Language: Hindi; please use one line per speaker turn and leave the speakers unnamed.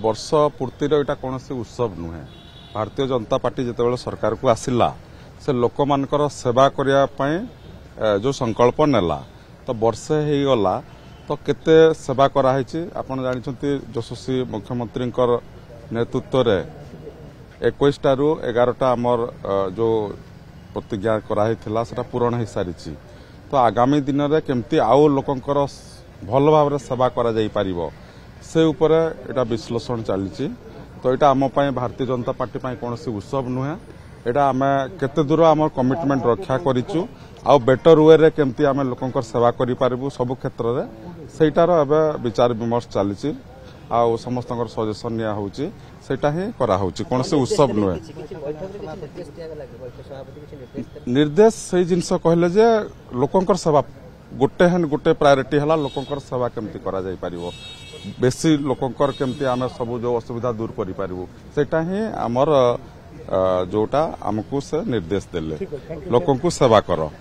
वर्ष पूर्तिर यहाँ कौन उत्सव नुहे। भारतीय जनता पार्टी जिते सरकार को आसिला से लोक मानकर सेवा करने जो संकल्प नेला तो वर्षे हो गला तो केते सेवा कराई आपन जानते यशस्वी मुख्यमंत्री नेतृत्व में 21 रु 11टा आमर जो प्रतिज्ञा कराई से पूरण हो सारी तो आगामी दिन में केमती आउ लोकंकर भल भाव सेवा करा जाई पारिबो से ऊपर एटा विश्लेषण चली तो यहाँ आम भारतीय जनता पार्टी कौन उत्सव नुहे। यहाँ आम केते दूर आम कमिटमेंट रक्षा करूँ आउ बेटर वे रे केमती आम लोकंकर सेवा करि पारिबु सब क्षेत्र में सेटार एबे विचार विमर्श चली आउ समस्त सजेसन निया होउची सेटा ही करा होउची कौन से उत्सव नुहे। निर्देश से जिनस कहले जे लोकंकर सेवा गोटे प्रायोरिटी है लोकंकर सेवा केमती करा जाई पारिबो बेसी लोकंकर केमती आम सब जो असुविधा दूर करि पारिबु सेटा ही आमर जोटा आमको से निर्देश देले लोकंकु सेवा करो।